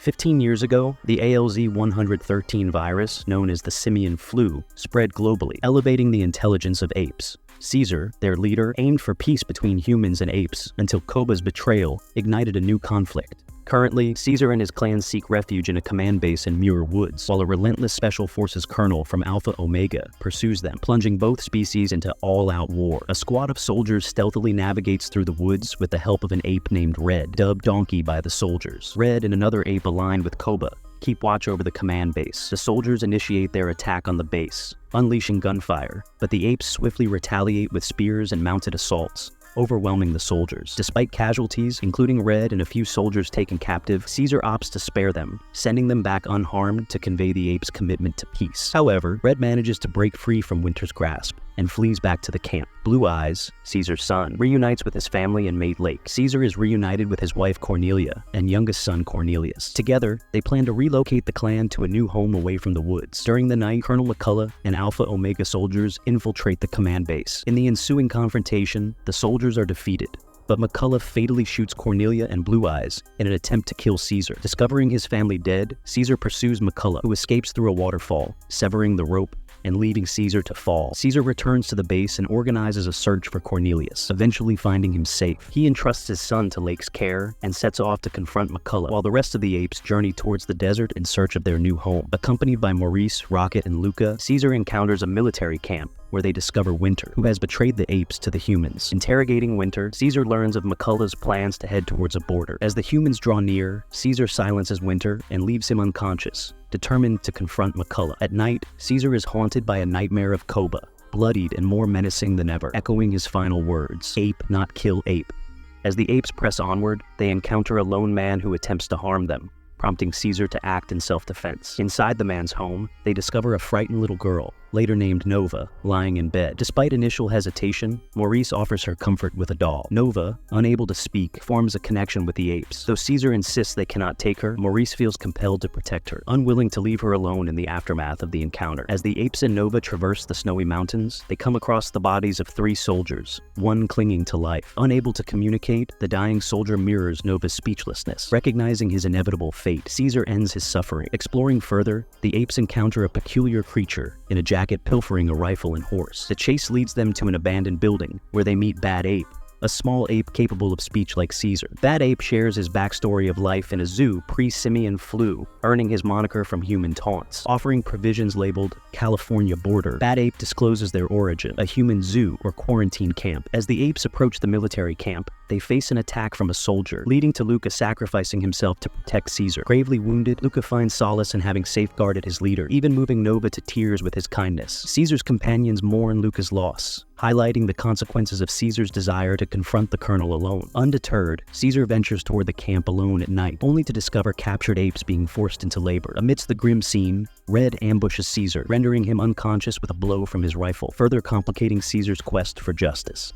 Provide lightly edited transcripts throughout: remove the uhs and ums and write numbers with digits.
15 years ago, the ALZ-113 virus, known as the simian flu, spread globally, elevating the intelligence of apes. Caesar, their leader, aimed for peace between humans and apes until Koba's betrayal ignited a new conflict. Currently, Caesar and his clan seek refuge in a command base in Muir Woods, while a relentless Special Forces colonel from Alpha Omega pursues them, plunging both species into all-out war. A squad of soldiers stealthily navigates through the woods with the help of an ape named Red, dubbed Donkey by the soldiers. Red and another ape aligned with Koba keep watch over the command base. The soldiers initiate their attack on the base, unleashing gunfire, but the apes swiftly retaliate with spears and mounted assaults, overwhelming the soldiers. Despite casualties, including Red and a few soldiers taken captive, Caesar opts to spare them, sending them back unharmed to convey the apes' commitment to peace. However, Red manages to break free from Winter's grasp and flees back to the camp. Blue Eyes, Caesar's son, reunites with his family in Maid Lake. Caesar is reunited with his wife Cornelia and youngest son Cornelius. Together, they plan to relocate the clan to a new home away from the woods. During the night, Colonel McCullough and Alpha Omega soldiers infiltrate the command base. In the ensuing confrontation, the soldiers are defeated, but McCullough fatally shoots Cornelia and Blue Eyes in an attempt to kill Caesar. Discovering his family dead, Caesar pursues McCullough, who escapes through a waterfall, severing the rope and leaving Caesar to fall. Caesar returns to the base and organizes a search for Cornelius, eventually finding him safe. He entrusts his son to Lake's care and sets off to confront McCullough, while the rest of the apes journey towards the desert in search of their new home. Accompanied by Maurice, Rocket, and Luca, Caesar encounters a military camp where they discover Winter, who has betrayed the apes to the humans. Interrogating Winter, Caesar learns of McCullough's plans to head towards a border. As the humans draw near, Caesar silences Winter and leaves him unconscious, determined to confront McCullough. At night, Caesar is haunted by a nightmare of Koba, bloodied and more menacing than ever, echoing his final words, "Ape, not kill ape." As the apes press onward, they encounter a lone man who attempts to harm them, prompting Caesar to act in self-defense. Inside the man's home, they discover a frightened little girl, later named Nova, lying in bed. Despite initial hesitation, Maurice offers her comfort with a doll. Nova, unable to speak, forms a connection with the apes. Though Caesar insists they cannot take her, Maurice feels compelled to protect her, unwilling to leave her alone in the aftermath of the encounter. As the apes and Nova traverse the snowy mountains, they come across the bodies of 3 soldiers, one clinging to life. Unable to communicate, the dying soldier mirrors Nova's speechlessness. Recognizing his inevitable fate, Caesar ends his suffering. Exploring further, the apes encounter a peculiar creature in a jacket pilfering a rifle and horse. The chase leads them to an abandoned building where they meet Bad Ape, a small ape capable of speech like Caesar. Bad Ape shares his backstory of life in a zoo pre-simian flu, earning his moniker from human taunts. Offering provisions labeled California Border, Bad Ape discloses their origin, a human zoo or quarantine camp. As the apes approach the military camp, they face an attack from a soldier, leading to Luca sacrificing himself to protect Caesar. Gravely wounded, Luca finds solace in having safeguarded his leader, even moving Nova to tears with his kindness. Caesar's companions mourn Luca's loss, highlighting the consequences of Caesar's desire to confront the colonel alone. Undeterred, Caesar ventures toward the camp alone at night, only to discover captured apes being forced into labor. Amidst the grim scene, Red ambushes Caesar, rendering him unconscious with a blow from his rifle, further complicating Caesar's quest for justice.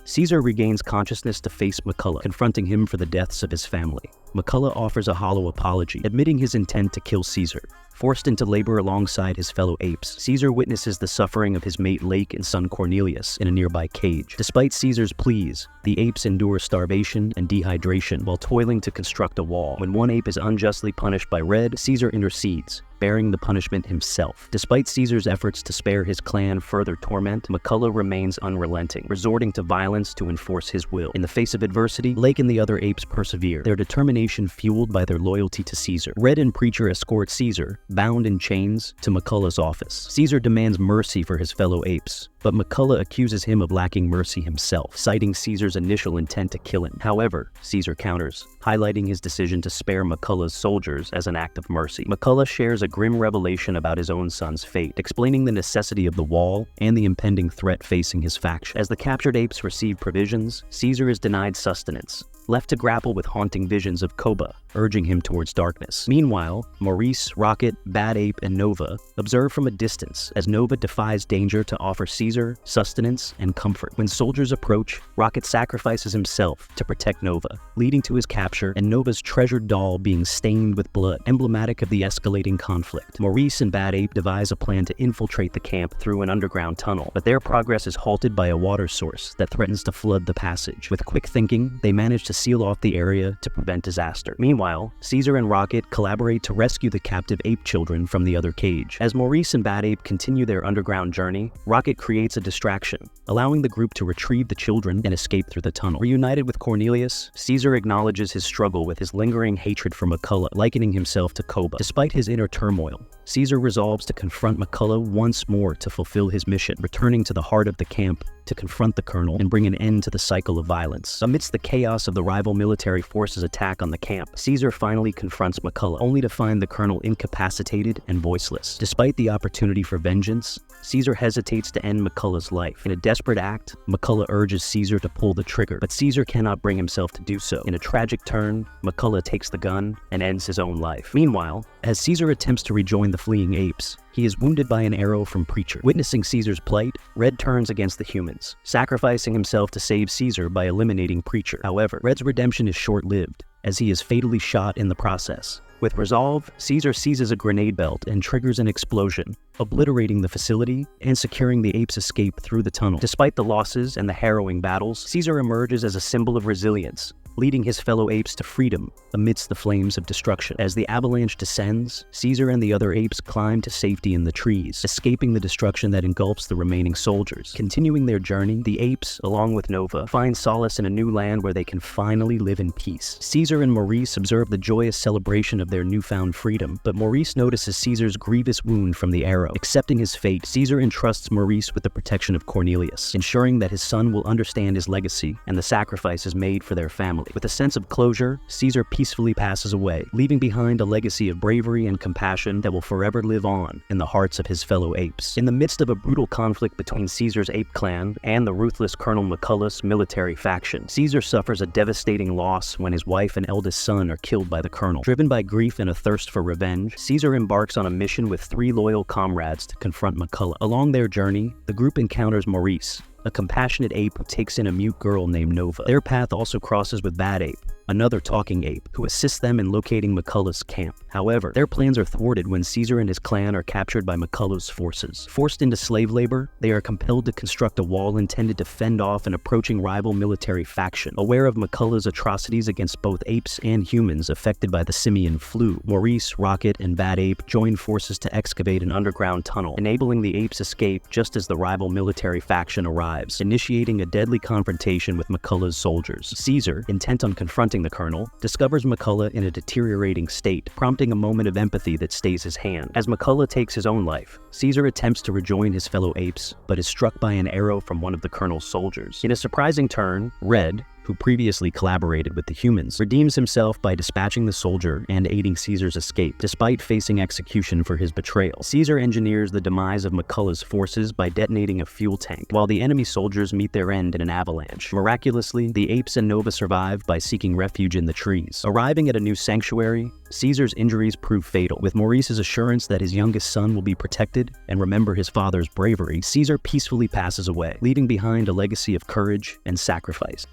Caesar regains consciousness to face McCullough, confronting him for the deaths of his family. McCullough offers a hollow apology, admitting his intent to kill Caesar. Forced into labor alongside his fellow apes, Caesar witnesses the suffering of his mate Lake and son Cornelius in a nearby cage. Despite Caesar's pleas, the apes endure starvation and dehydration while toiling to construct a wall. When one ape is unjustly punished by Red, Caesar intercedes, bearing the punishment himself. Despite Caesar's efforts to spare his clan further torment, McCullough remains unrelenting, resorting to violence to enforce his will. In the face of adversity, Lake and the other apes persevere, their determination fueled by their loyalty to Caesar. Red and Preacher escort Caesar, bound in chains, to McCullough's office. Caesar demands mercy for his fellow apes, but McCullough accuses him of lacking mercy himself, citing Caesar's initial intent to kill him. However, Caesar counters, highlighting his decision to spare McCullough's soldiers as an act of mercy. McCullough shares a grim revelation about his own son's fate, explaining the necessity of the wall and the impending threat facing his faction. As the captured apes receive provisions, Caesar is denied sustenance, left to grapple with haunting visions of Koba, urging him towards darkness. Meanwhile, Maurice, Rocket, Bad Ape, and Nova observe from a distance as Nova defies danger to offer Caesar sustenance and comfort. When soldiers approach, Rocket sacrifices himself to protect Nova, leading to his capture and Nova's treasured doll being stained with blood, emblematic of the escalating conflict. Maurice and Bad Ape devise a plan to infiltrate the camp through an underground tunnel, but their progress is halted by a water source that threatens to flood the passage. With quick thinking, they manage to seal off the area to prevent disaster. Meanwhile, Caesar and Rocket collaborate to rescue the captive ape children from the other cage. As Maurice and Bad Ape continue their underground journey, Rocket creates a distraction, allowing the group to retrieve the children and escape through the tunnel. Reunited with Cornelius, Caesar acknowledges his struggle with his lingering hatred for McCullough, likening himself to Koba. Despite his inner turmoil, Caesar resolves to confront McCullough once more to fulfill his mission, returning to the heart of the camp to confront the colonel and bring an end to the cycle of violence. Amidst the chaos of the rival military forces' attack on the camp, Caesar finally confronts McCullough, only to find the colonel incapacitated and voiceless. Despite the opportunity for vengeance, Caesar hesitates to end McCullough's life. In a desperate act, McCullough urges Caesar to pull the trigger, but Caesar cannot bring himself to do so. In a tragic turn, McCullough takes the gun and ends his own life. Meanwhile, as Caesar attempts to rejoin the fleeing apes, he is wounded by an arrow from Preacher. Witnessing Caesar's plight, Red turns against the humans, sacrificing himself to save Caesar by eliminating Preacher. However, Red's redemption is short-lived, as he is fatally shot in the process. With resolve, Caesar seizes a grenade belt and triggers an explosion, obliterating the facility and securing the apes' escape through the tunnel. Despite the losses and the harrowing battles, Caesar emerges as a symbol of resilience, leading his fellow apes to freedom amidst the flames of destruction. As the avalanche descends, Caesar and the other apes climb to safety in the trees, escaping the destruction that engulfs the remaining soldiers. Continuing their journey, the apes, along with Nova, find solace in a new land where they can finally live in peace. Caesar and Maurice observe the joyous celebration of their newfound freedom, but Maurice notices Caesar's grievous wound from the arrow. Accepting his fate, Caesar entrusts Maurice with the protection of Cornelius, ensuring that his son will understand his legacy and the sacrifices made for their family. With a sense of closure, Caesar peacefully passes away, leaving behind a legacy of bravery and compassion that will forever live on in the hearts of his fellow apes. In the midst of a brutal conflict between Caesar's ape clan and the ruthless Colonel McCullough's military faction, Caesar suffers a devastating loss when his wife and eldest son are killed by the colonel. Driven by grief and a thirst for revenge, Caesar embarks on a mission with 3 loyal comrades to confront McCullough. Along their journey, the group encounters Maurice, a compassionate ape who takes in a mute girl named Nova. Their path also crosses with Bad Ape, another talking ape, who assists them in locating McCullough's camp. However, their plans are thwarted when Caesar and his clan are captured by McCullough's forces. Forced into slave labor, they are compelled to construct a wall intended to fend off an approaching rival military faction. Aware of McCullough's atrocities against both apes and humans affected by the simian flu, Maurice, Rocket, and Bad Ape join forces to excavate an underground tunnel, enabling the apes' escape just as the rival military faction arrives, initiating a deadly confrontation with McCullough's soldiers. Caesar, intent on confronting the colonel, discovers McCullough in a deteriorating state, prompting a moment of empathy that stays his hand. As McCullough takes his own life, Caesar attempts to rejoin his fellow apes, but is struck by an arrow from one of the colonel's soldiers. In a surprising turn, Red, who previously collaborated with the humans, redeems himself by dispatching the soldier and aiding Caesar's escape, despite facing execution for his betrayal. Caesar engineers the demise of McCullough's forces by detonating a fuel tank, while the enemy soldiers meet their end in an avalanche. Miraculously, the apes and Nova survive by seeking refuge in the trees. Arriving at a new sanctuary, Caesar's injuries prove fatal. With Maurice's assurance that his youngest son will be protected and remember his father's bravery, Caesar peacefully passes away, leaving behind a legacy of courage and sacrifice.